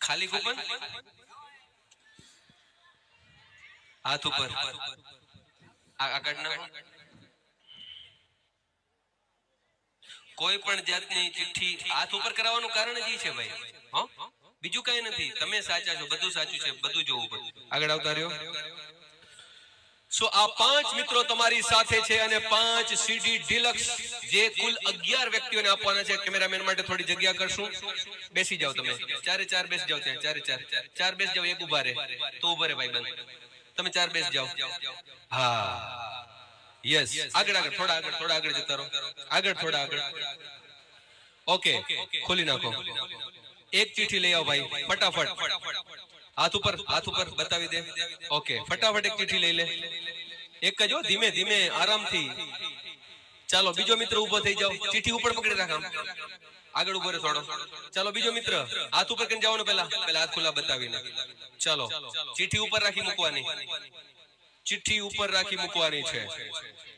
ખાલી કૂપન હાથ ઉપર આગળ કોઈ પણ જાતની ચિઠ્ઠી હાથ ઉપર કરાવવાનું કારણ જ છે ભાઈ, હો બીજું કઈ નથી. તમે સાચા છો, બધું સાચું છે, બધું જોવું પડે. આગળ આવતા રહ્યો. સો આ 5 મિત્રો તમારી સાથે છે અને 5 સીડી ડિલક્સ જે કુલ 11 વ્યક્તિઓને આપવાના છે. કેમેરામેન માટે થોડી જગ્યા કરશું. બેસી જાઓ તમે ચારે ચાર બેસી જાઓ. ત્યાં ચાર બેસી જાઓ. એક ઉભા રહે તો ઉભા રહે ભાઈ બંધ. તમે ચાર બેસી જાઓ. હા યસ આગળ થોડા આગળ જતા રહો. આગળ થોડા આગળ. ઓકે ખોલી નાખો. એક ચિઠ્ઠી લઈ આવો ભાઈ ફટાફટ. હાથ ઉપર બતાવી દે. ઓકે ફટાફટ એક ચિઠ્ઠી લઈ લે. એક જ હો, ધીમે ધીમે આરામથી. ચાલો બીજો મિત્ર ઉભો થઈ જાઓ. ચિઠ્ઠી ઉપર પકડી રાખ. આગળ ઉભો રહે થોડો. ચાલો બીજો મિત્ર હાથ ઉપર કરીને જવાનું. પેલા હાથ ખુલ્લા બતાવીને. ચાલો ચિઠ્ઠી ઉપર રાખી મૂકવાની. ચિઠ્ઠી ઉપર રાખી મૂકવાની છે.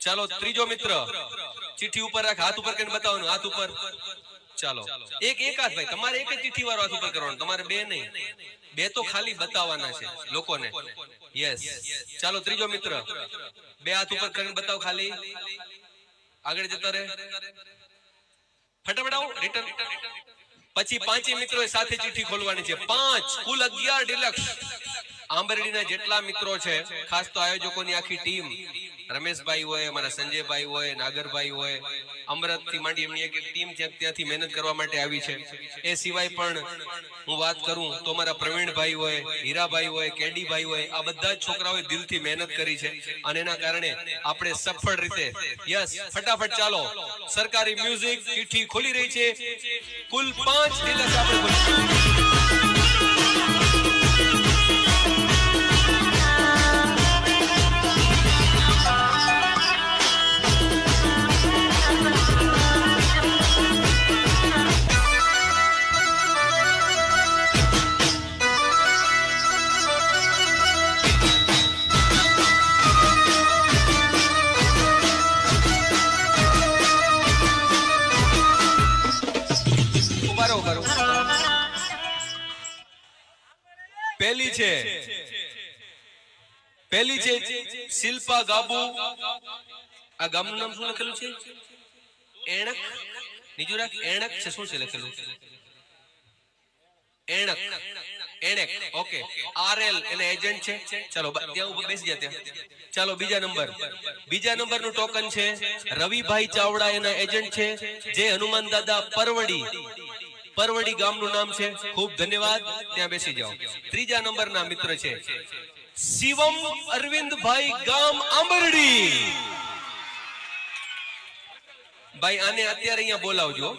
ચાલો ત્રીજો મિત્ર ચિઠ્ઠી ઉપર રાખ. હાથ ઉપર કરીને બતાવવાનું. હાથ ઉપર. ચાલો એક હાથ ભાઈ. તમારે એક જ ચિઠ્ઠી વાળો હાથ ઉપર કરવાનો. તમારે બે નહીં. બે તો ખાલી બતાવવાના છે લોકોને. યસ ચાલો ત્રીજો મિત્ર બે હાથ ઉપર કરીને બતાવો ખાલી. આગળ જતા રહે. ફટાફટ આવો રિટર્ન. પછી 5 મિત્રો સાથે ચિઠ્ઠી ખોલવાની છે. 5 કુલ 11 ડિલક્સ. આંબરડીના જેટલા મિત્રો છે, ખાસ તો આયોજકોની આખી ટીમ, રમેશભાઈ હોય, અમારા સંજયભાઈ હોય, નાગરભાઈ હોય, અમરત થી માંડી એમની એક ટીમ ત્યાંથી મહેનત કરવા માટે આવી છે. એ સિવાય પણ હું વાત કરું તો અમારા પ્રવીણભાઈ હોય, હીરાભાઈ હોય, કેડીભાઈ હોય, આ બધા જ છોકરાઓએ દિલથી મહેનત કરી છે અને એના કારણે આપણે સફળ રીતે. યસ ફટાફટ ચાલો. સરકારી મ્યુઝિક ચિઠ્ઠી ખોલી રહી છે. કુલ 5 ડિલક્સ આપણે પહેલી છે શિલ્પા ગાબુ. આ ગામનું નામ શું લખેલું છે? એણક. નીચું રાખ. એણક છે. શું છે લખેલું? એણક. ઓકે આરએલ એને એજન્ટ છે. ચાલો ત્યાં ઉપર બેસી જા ત્યાં. ચાલો બીજા નંબરનું ટોકન છે રવિભાઈ ચાવડા. એના એજન્ટ છે જે હનુમાન દાદા પરવડી ગામનું નામ છે. ખૂબ ધન્યવાદ. ત્યાં બેસી જાઓ. ત્રીજા નંબરના મિત્ર છે શિવમ અરવિંદભાઈ ગામ આંબરડી. ભાઈ આને અત્યારે અહીંયા બોલાવજો.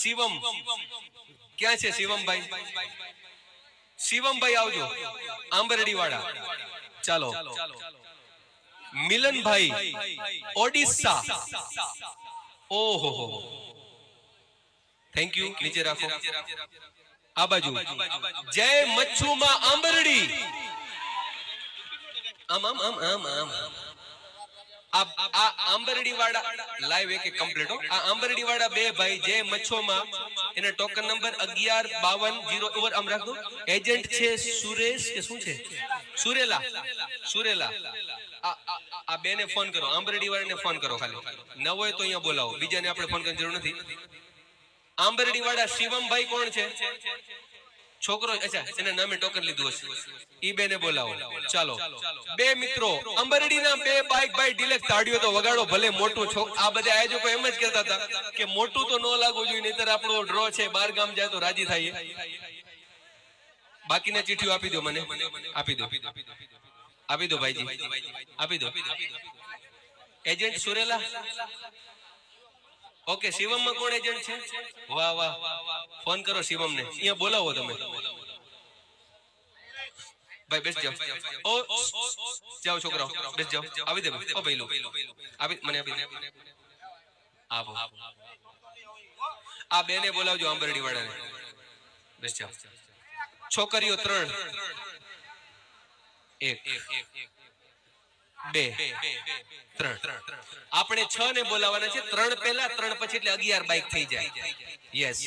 શિવમ ક્યાં છે? શિવમભાઈ આવજો. આંબરડી વાળા. ચાલો મિલનભાઈ ઓડિશા. ઓહો થેન્ક યુ. નીચે રાખો. આ બાજુ જય મચ્છુમાં આંબરડી. આમ આ આંબરડી વાળા લાઈવ એક કમ્પ્લીટ હો. આ આંબરડી વાળા બે ભાઈ જય મચ્છોમાં, એના ટોકન નંબર 1152 ઓવર આમ રાખો. એજન્ટ છે સુરેશ કે શું છે? સુરેલા. આ બે ને ફોન કરો. આંબરડી વાળાને ફોન કરો. ખાલી ન હોય તો અહીંયા બોલાવો. બીજાને આપણે ફોન કરવાની જરૂર નથી. આંબરડી વાળા શિવમભાઈ કોણ છે? છોકરો. અચ્છા એના નામે ટોકન લીધું હશે. ઈ બે ને બોલાવો. ચાલો બે મિત્રો આંબરડીના બે બાઈક ભાઈ ડિલેક્સ. તાળીઓ તો વગાડો ભલે. મોટું આ બધા આયોજકો એમ જ કહેતા હતા કે મોટું તો ન લાગવું જોઈએ, નહીતર આપણો ડ્રો છે, 12 ગામ જાય તો રાજી થાય. બાકીના ચિઠ્ઠીઓ આપી દો મને. આપી દો ભાઈજી. આપી દો. એજન્ટ સુરેલા. ઓકે શિવમમાં કોણ એજન્ટ છે? વાહ ફોન કરો શિવમને. અહીંયા બોલાવો તમે. ભાઈ બેસ જાઓ. જાઓ છોકરાઓ બેસ જાઓ. આવી દે ઓ ભાઈ લો. મને આપી દે. આપો. આ બેને બોલાવજો આંબરડી વાળાને. બેસ જાઓ. છોકરીઓ 3. 1 2 3. આપણે 6 ને બોલાવવાના છે. 3 પહેલા 3 પછી એટલે 11 બાઈક થઈ જાય. યસ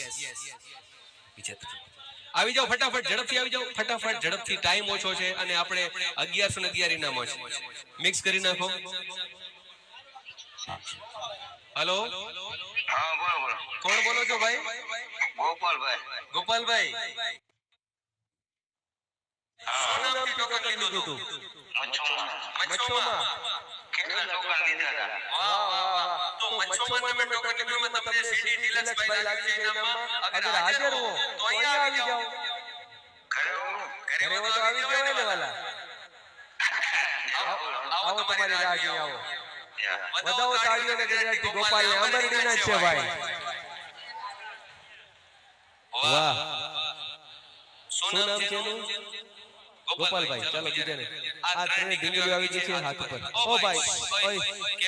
આવી જાઓ ફટાફટ, ઝડપથી આવી જાઓ ફટાફટ, ઝડપથી, ટાઈમ ઓછો છે અને આપણે 1111 ઇનામો છે. મિક્સ કરી નાખો. હેલો, હા બોલો. કોણ બોલો છો ભાઈ? ગોપાલભાઈ. ગોપાલભાઈ, હા. શું નામથી ટોકન લીધું તું? મચ્છોમાં. કેટલા ટોકન લીધા હતા? વાહ વાહ વાહ. તો મચ્છોમાં તમે ટોકન લીધું, તમને સીડી ડિલક્સ ભાઈ લાગી છે ઇનામમાં. અગર હાજર હો તો અહીંયા આવી જાઓ. ઘરે હો તો આવી જવાય ને વાલા. આવો તમારી રાહ જોઈ આવો. વધાવો તાળીઓને ગુજરાતી ગોપાલને આંબરડીના જ છે ભાઈ. વાહ, શું નામ છે એનું? ગોપાલભાઈ. ચાલો બીજાને. આ ત્રણે ઢીંગલીઓ આવી ગઈ છે હાથ ઉપર. ઓ ભાઈ, ઓય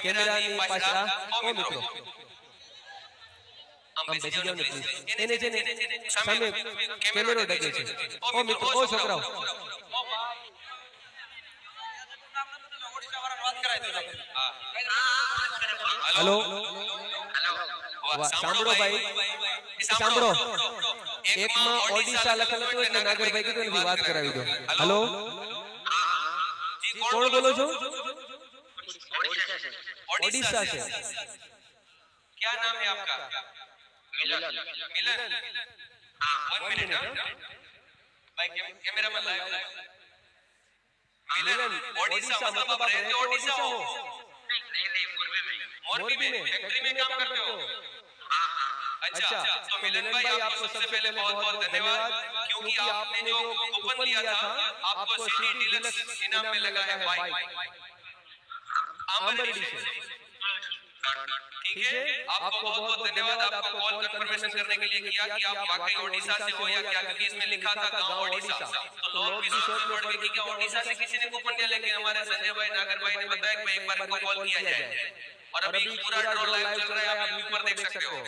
કેમેરાની પાસે આ. ઓ મિત્રો, આમ બેસી જાવ ને પ્લીઝ. એને છે ને સામે કેમેરો ડગે છે. ઓ મિત્રો, ઓ છોકરાઓ, હેલો, સાંભળો ભાઈ, સાંભળો. એકમાં ઓડિશા લખેલું હતું એટલે નાગરભાઈ કીધું નથી, વાત કરાવી દો. હેલો, કોણ બોલો છો? ઓડિશા से. क्या नाम है आपका? मिलन. हाँ, 1 मिनट. भाई कैमरा में लाइव. मिलन, ओडिशा मतलब आप रहते हो ओडिशा हो? मोरबी में फैक्ट्री में काम करते हो? अच्छा, तो मिलन भाई आपको सबसे पहले बहुत बहुत धन्यवाद, क्योंकि आपने जो कूपन लिया था आपको सीडी डिलक्स इनाम में लगा है बाइक आंबरडी से. ठीक है, आपको बहुत बहुत धन्यवाद. आपको कॉल कंफर्मेशन करने के लिए किया कि आप वाकई ओडिशा से हो या क्या, क्योंकि इसमें लिखा था गांव ओडिशा. तो लोग भी सोच में पड़ गए कि ओडिशा से किसी ने कूपन लिया, लेकिन हमारे संजय भाई नागर भाई ने बताया कि एक बार को कॉल किया जाए. और अभी पूरा ड्रॉ लाइव चल रहा है, आप यूट्यूब पर देख सकते हो.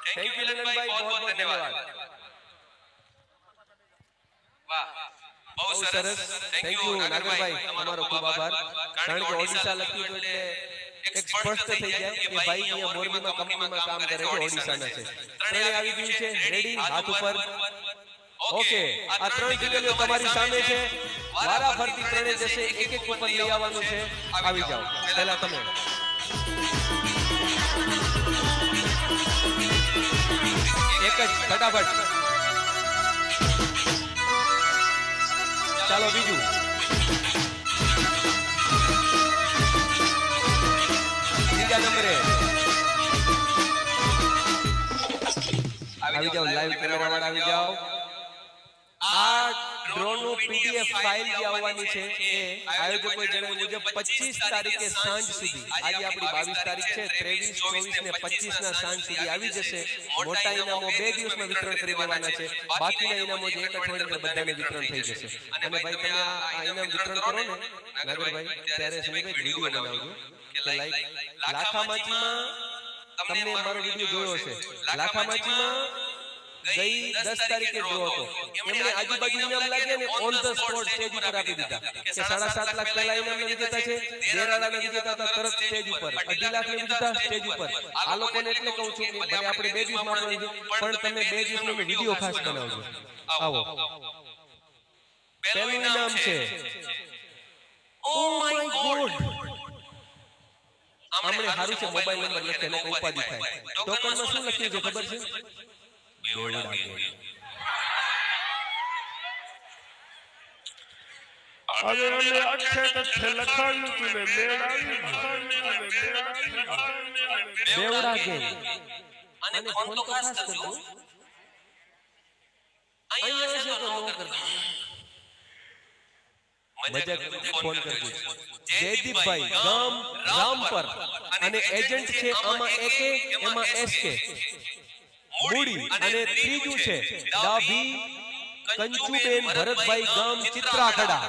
थैंक यू मिलन भाई, बहुत बहुत धन्यवाद. वाह, बहुत સરસ. થેન્ક યુ નાગરભાઈ, તમારો ખૂબ આભાર. કારણ કે ઓડિશા લખ્યું તો એટલે એક સ્પષ્ટ થઈ જાય કે ભાઈ અહીંયા મોરબીમાં કંપનીમાં કામ કરે છે, ઓડિશાના છે. ત્રણે આવી ગયું છે, રેડી, હાથ ઉપર. ઓકે, આ ત્રણ ટીકલીઓ તમારી સામે છે. વારા ફરતી ત્રણે જશે, એક એક કૂપન લઈ આવવાનું છે. આવી જાઓ પહેલા તમે. એક જ ફટાફટ. ચાલો બીજું. ત્રીજા નંબરે આવી જાઓ, લાઈવ કેમેરા વાળા આવી જાઓ. આ ડ્રોનું પીડીએફ ફાઇલ જે આવવાની છે એ આયોજકોએ જણાવ્યું મુજબ 25 તારીખે સાંજ સુધી, આજે આપણી 22 તારીખ છે, 23, 24 ને 25 ના સાંજ સુધી આવી જશે. મોટા ઇનામો 2 દિવસમાં વિતરણ કરી દેવાના છે. બાકીના ઇનામો જે એક અઠવાડિયામાં બધાને વિતરણ થઈ જશે. અને ભાઈ તમે આ ઇનામ વિતરણ કરો ને નાગરભાઈ, ત્યારે સંજયભાઈ વિડીયો બનાવજો કે લાઈક લાખામાચીમાં તમને મારો વિડીયો જોયો હશે. લાખામાચીમાં ગઈ 10 તારીખે ડ્રો હતો. એમણે આજુબાજુ ઇનામ લાગ્યા ને ઓન ધ સ્પોટ સ્ટેજ ઉપર આપી દીધા કે 7.5 લાખ પહેલા ઇનામના વિજેતા છે, દેરાળાના વિજેતા હતા તરત સ્ટેજ ઉપર, 2.5 લાખના વિજેતા સ્ટેજ ઉપર. આ લોકોને એટલે કહું છું કે ભલે આપણે 2 દિવસમાં આપવાનું છે, પણ તમે 2 દિવસનો વિડીયો ખાસ બનાવજો. આવો, પહેલું ઇનામ છે. ઓ માય ગોડ, આમણે હારું છે મોબાઈલ નંબર લખે ને ઉપાધિ થાય. ટોકનમાં શું લખ્યું છે ખબર છે? બેવડા ગેમ. અરે અરે અક્ષે તથ્ય લખાયું તું ને મેળાવી બેવડા ગેમ. અને ફોન તો ખાસ કરજો. અહીંયા છે તો નો કરજો. મજાક ફોન કરજો. જયદીપભાઈ ગામ રામપર અને એજન્ટ છે આમાં એકે, એમાં એસકે મૂડી. અને ત્રીજું છે ડાભી કંચુબેન ભરતભાઈ ગામ ચિત્રાખડા.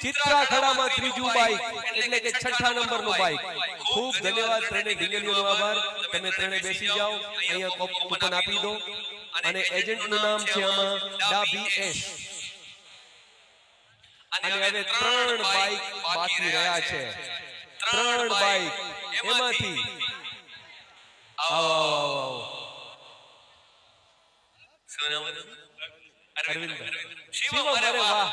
ચિત્રાખડામાં ત્રીજું બાઈક એટલે કે 6થા નંબરનું બાઈક. ખૂબ ધન્યવાદ, ત્રણે ઢીંગલીઓનો આભાર. તમે ત્રણે બેસી જાઓ, અહીંયા કૂપન આપી દો. અને એજન્ટનું નામ છે આમાં ડાભી એસ. અને હવે 3 બાઈક બાકી રહ્યા છે. 3 બાઈક એમાંથી આવો શું નામ હતું? અરવિંદ. શિવમ, અરે વાહ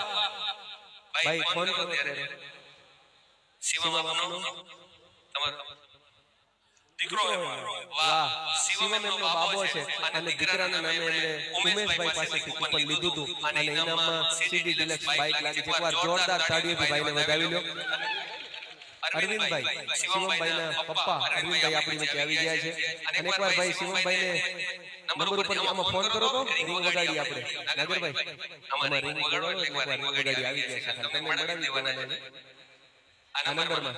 ભાઈ ફોન કરો ત્યારે. શિવમ આપનો તમારો દીકરો વાહ. શિવમ એમનો બાબો છે અને દીકરાના નામે એમણે ઉમેશભાઈ પાસેથી કૂપન લીધું હતું અને ઇનામમાં સીડી ડિલક્સ બાઇક લાગી છે. એકવાર જોરદાર તાળીઓથી ભાઈને વધાવી લો. અરવિંદભાઈ, શિવમભાઈના પપ્પા અરવિંદભાઈ આપણી વચ્ચે આવી ગયા છે અને એકવાર ભાઈ શિવમભાઈને નંબર ઉપર આમાં ફોન કરો તો રિંગ વગાડી આપણે. નાગરભાઈ આમાં રિંગ વગાડો એટલે એકવાર રિંગ વગાડી આવી ગયા છે. તમે મળાવી દેવાના છે આ નંબરમાં.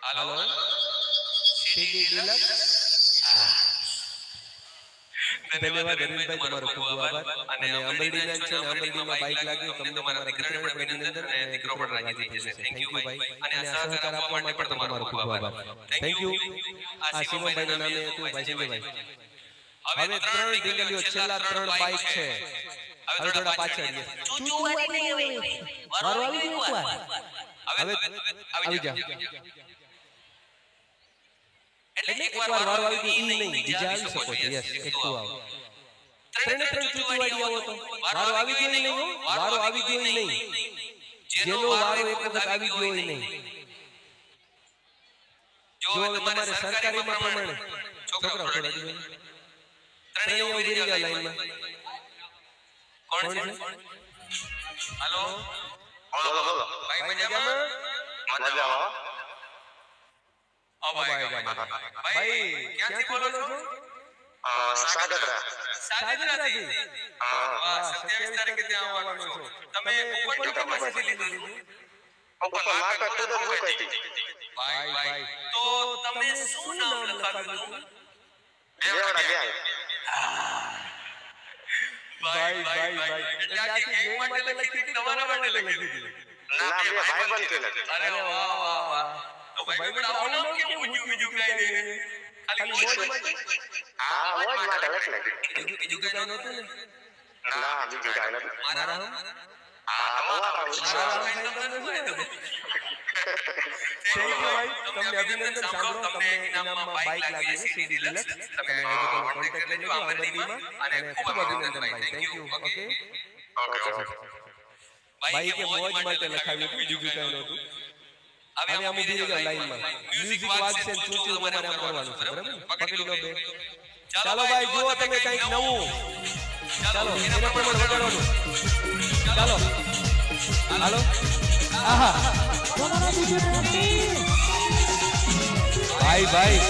હાલો સીડી ડિલક્સ. ધન્યવાદ અરવિંદભાઈ, તમારો ખૂબ આભાર. અને અમરેલીના છે ને અમરેલીમાં બાઇક લાગ્યું તમને તમારા દીકરાને અભિનંદન અને દીકરો પણ રાજી થઈ જશે. થેન્ક યુ ભાઈ અને આ સહકાર આપવા માટે તમારો ખૂબ આભાર. Thank you. આ શિવમભાઈના નામે હતું ભાઈ સંજયભાઈ. હવે 3 ઢીંગલીઓ, છેલ્લા 3 બાઇક છે. હવે થોડા પાછળ જઈએ. વારો આવી ગયો એકવાર. હવે આવી જા. એટલે એકવાર વારો આવી ગયો ઈ નહીં, બીજા આવી શકો છો. યસ, એક તું આવ. 3 ચૂચુવાડી આવો તો વારો આવી ગયો ઈ નહીં. વારો આવી ગયો ઈ નહીં, જેનો વારો એક વખત આવી ગયો ઈ નહીં. જો હવે તમારે સરકારીમાં પ્રમાણે છોકરાઓ થોડા દીધો 3 ઉભી રહી ગયા લાઈનમાં. કોણ છે? હાલો બોલો બોલો. ભાઈ મજામાં? મજામાં. ભાઈ ક્યાંથી બોલો છો? સાગતરા. સાગરાથી. હા. વાહ, 27 તારીખે ત્યાં આવવાનો છો. તમે કૂપન કેટલા પાસેથી લીધું? ઉપર માર્કેટ તો બુક હતી. ભાઈ તો તમે શું નામ લખાવ્યું હતું? દેવડા ગેંગ. ભાઈ એટલે આખી ગેંગ માટે લખી હતી, તમારા માટે લખી હતી? ના બે ભાઈબંધ છે. અરે વાહ. તો ભાઈ મને આવું નામ કેમ મૂક્યું? બીજું કાંઈ નહીં, ખાલી મોજ માટે? હા મોજ માટે એટલે. બીજું કાંઈ નહોતું ને? ના બીજું કાંઈ નથી. મારા હમ? હા મારા હમ ખાઈને તમને શું હતું? થેન્ક યુ ભાઈ, તમને અભિનંદન. સાંભળો, તમને ઇનામમાં બાઇક લાગી છે સીડી ડિલક્સ. તમે આ લોકોનો કોન્ટેક્ટ લઈ લેજો અમરેલીમાં અને ખૂબ અભિનંદન ભાઈ. Thank you. ઓકે. ભાઈ કે મોજ માટે લખાવ્યું હતું, બીજું કાંઈ નહોતું. હવે આમ ઉભી રહી જાવ લાઈનમાં. મ્યુઝિક વાગશે ને ચૂચું તમારે આમ કરવાનું છે, બરાબર? પકડી લો બે. ચાલો ભાઈ, જુઓ તમે કંઈક નવું. ચાલો એના પ્રમાણે વગાડવાનું. ચાલો હાલો. આહા ભાઈ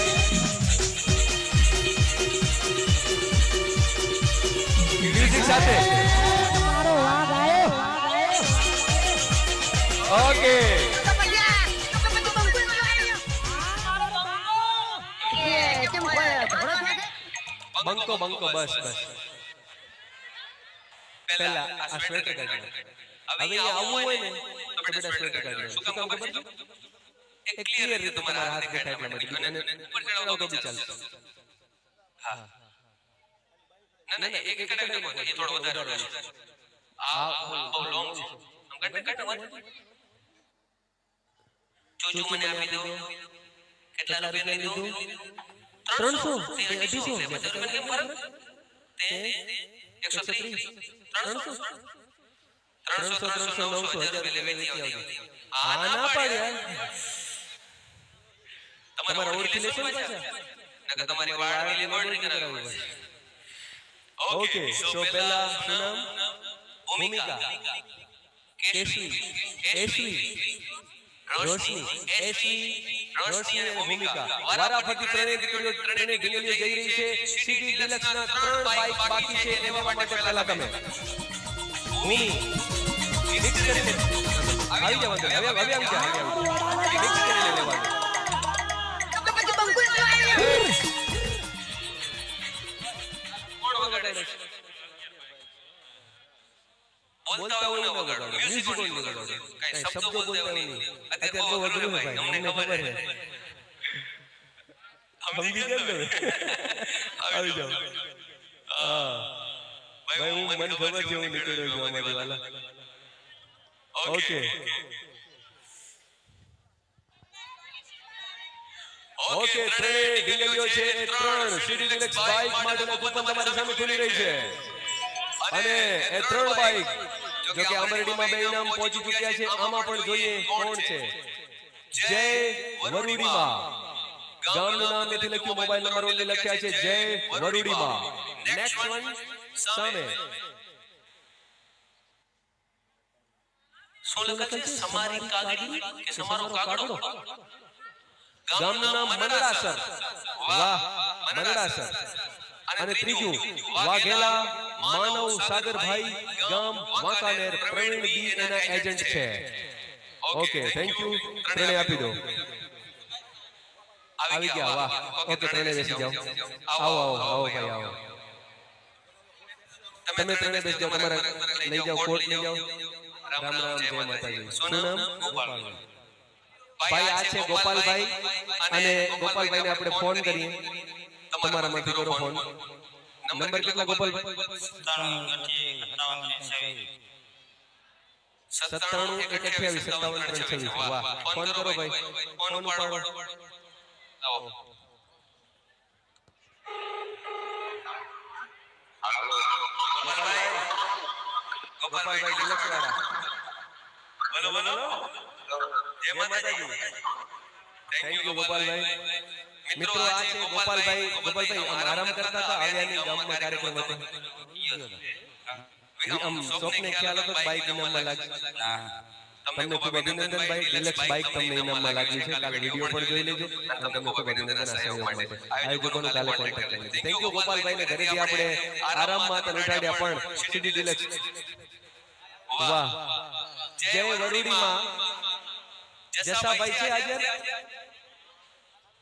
મ્યુઝિક સાથે. ઓકે. બંકો બસ. પહેલા આ સ્વેટર કાઢી લો. હવે અહીંયા આવવું હોય ને તો બેટા સ્વેટર કાઢી લો. શું કામ ખબર છે? એક ક્લિયર રીતે તમારા હાથ દેખાય એટલા માટે. અને ઉપર ચડાવો તો બી ચાલશે. હા. ના એક કડાઈમાં એ થોડો વધારે છે. આ બહુ લોંગ છે. આમ કાઢો વાત. ચોચું મને આપી દો. કેટલા રૂપિયા લીધું? 300 તે 250 કેમ ફરક? તે 130 300 900 1000 લેવી આવજો. આ ના પાડ્યા. તમારા ઓળખી લેશો ને પાછા? નકર તમારી વાળની લેવડ કરાવવી પડશે. ઓકે. સો પહેલા શું નામ? ભૂમિકા, કેશવી, રોશની, રોશની અને ભૂમિકા. વારાફરતી ત્રણેય દીકરીઓ ત્રણેય ઢીંગલીઓ જઈ રહી છે. સીડી ડિલક્સના 3 બાઇક બાકી છે. લેવા માટે પહેલા તમે ભૂમિ મિક્સ કરીને આવી જવાનું. હવે આવી જાય. મિક્સ કરીને લેવાનું. કોણ વગાડે છે? બોલતા હોય ન વગાડો. મ્યુઝિક ઓન વગાડો. કઈ શબ્દો બોલતા હોય નહીં. અત્યારે બહુ અઘરું છે ભાઈ, અમને ખબર છે. સમજી ગયા ને? આવી જાઓ. હા ભાઈ હું મને ખબર છે હું નીકળ્યો છું અમારી વાલા. ઓકે ઓકે ત્રણે ઢીંગલીઓ છે એ 3 સીડી ડિલક્સ બાઇક માટેના કૂપન તમારી સામે ખુલી રહી છે અને એ 3 બાઇક જો કે અમરેડીમાં બે ઇનામ પહોંચી ચૂક્યા છે. આમાં પણ જોઈએ કોણ છે. જય વરુડીમાં ગામનું નામ નથી લખ્યું, મોબાઈલ નંબર ઓનલી લખ્યા છે જય વરુડીમાં. નેક્સ્ટ વન સામે શું લખે છે? સમારી કાગડી કે સમારો કાગડો? ગામનું નામ મનડાસર. વાહ મનડાસર. અને ત્રીજું વાઘેલા માનવ સાગરભાઈ ગામ વાંકાનેર. પ્રવીણ બી એના એજન્ટ છે. Okay thank you. ત્રણે આપી દો. આવી ગયા. વાહ ઓકે ત્રણે બેસી જાઓ. આવો આવો આવો ભાઈ આવો. તમે ત્રણે બેસી જાઓ. તમારા લઈ જાઓ કોટ લઈ જાઓ. રામ રામ જય માતાજી. શું નામ? ભાઈ આ છે ગોપાલભાઈ અને ગોપાલભાઈને આપણે ફોન કરીએ. તમારામાંથી કરો ફોન. નંબર કેટલા ગોપાલભાઈ? 97 વાહ ફોન કરો ભાઈ. ફોન ઉપાડો. ગોપાલભાઈ ડિલક્સ વાળા. બોલો બોલો. જય માતાજી. થેન્ક યુ ગોપાલભાઈ. મિત્રો આ છે ગોપાલભાઈ. ગોપાલભાઈ આરામ કરતા હતા. આવ્યાની ગામમાં કાર્યક્રમ હતો. આમ શોપને ખ્યાલ હતો બાઈક ઇનામમાં લાગી. તમને ખૂબ અભિનંદન ભાઈ. ડિલક્સ બાઈક તમને ઇનામમાં લાગી છે. કાલે વિડીયો પણ જોઈ લેજો. તમને ખૂબ અભિનંદન આ સહયોગ માટે. આયોજકોનો કાલે કોન્ટેક્ટ કરી લેજો. થેન્ક યુ ગોપાલભાઈને ઘરેથી આપણે આરામમાં હતા ઉઠાડ્યા પણ સીડી ડિલક્સ. વાહ જય વરુડીમાં જસાભાઈ છે હાજર.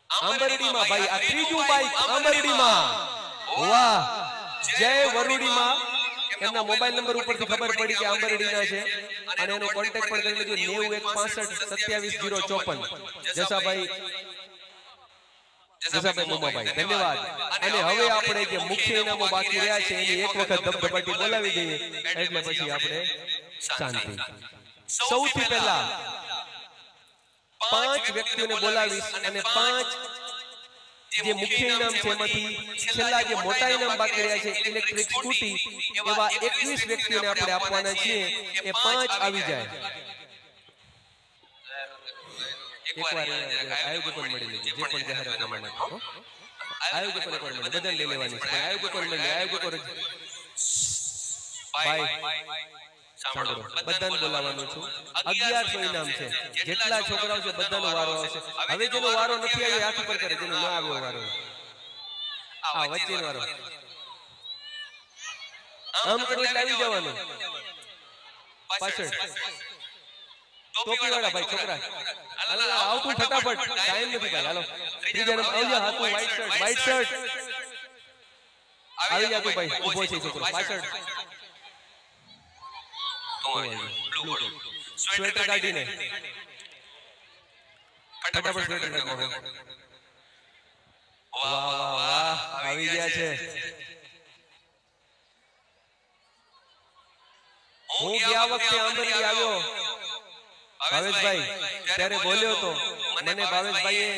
આંબરડીમાં ભાઈ આ ત્રીજું બાઈક આંબરડીમાં. વાહ જય વરુડીમાં. એમના મોબાઈલ નંબર ઉપરથી ખબર પડી કે આંબરડીના છે અને એનો કોન્ટેક્ટ પણ કરી લેજો 9165 27 054. જસાભાઈ મોમાભાઈ ધન્યવાદ. અને હવે આપણે જે મુખ્ય ઇનામો બાકી રહ્યા છે એની એક વખત ધબધબાટી બોલાવી દઈએ એટલે પછી આપણે શાંતિ. સૌથી પહેલા 5 વ્યક્તિઓને બોલાવીશ અને 5 જે મુખ્ય ઇનામ છે એમાંથી છેલ્લા જે મોટા ઇનામ બાકી રહ્યા છે ઇલેક્ટ્રિક સ્કૂટી એવા 21 વ્યક્તિઓને આપણે આપવાના છીએ. એ 5 આવી જાય. એકવાર આયોજકો મળી લેજો. જે પણ જાહેરાત પ્રમાણે આયોજકો એકવાર મળી બધાને લઈ લેવાની છે. આયોજકો મળી આયોજકો ભાઈ સાંભળો બધાને બોલાવવાનું છું. 1100 ઇનામ છે. જેટલા છોકરાઓ છે બધાનો વારો આવશે. હવે જેનો વારો નથી આવ્યો હાથ ઉપર કરે. જેનો ન આવ્યો વારો આ વચ્ચેનો વારો આમ કરો એટલે આવી જવાનું. પાછળ ટોપી વાળા ભાઈ છોકરા આવતું ફટાફટ. ટાઈમ નથી ભાઈ. હાલો ત્રીજા નંબર આવજો. હાથું વ્હાઈટ શર્ટ આવી જાતું ભાઈ. ઊભો છે છોકરો પાછળ. સ્વેટર કાઢીને ફટાફટ સ્વેટર કાઢો. વાહ વાહ વાહ આવી ગયા છે. હું ગયા વખતે આંબરડી આવ્યો ભાવેશભાઈ ત્યારે બોલ્યો તો. મને ભાવેશભાઈએ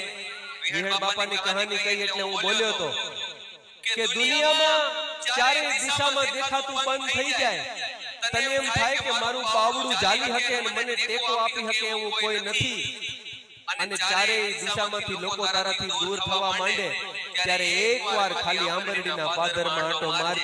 વિહળ બાપાની કહાની કહી એટલે હું બોલ્યો તો કે દુનિયામાં ચારે દિશામાં દેખાતું બંધ થઈ જાય. તને એમ થાય કે મારું પાવડું ઝાલી શકે અને મને ટેકો આપી શકે એવું કોઈ નથી. અને ચારેય દિશામાંથી લોકો તારાથી દૂર થવા માંડે ત્યારે એકવાર ખાલી આંબરડીના પાદરમાં આંટો માર.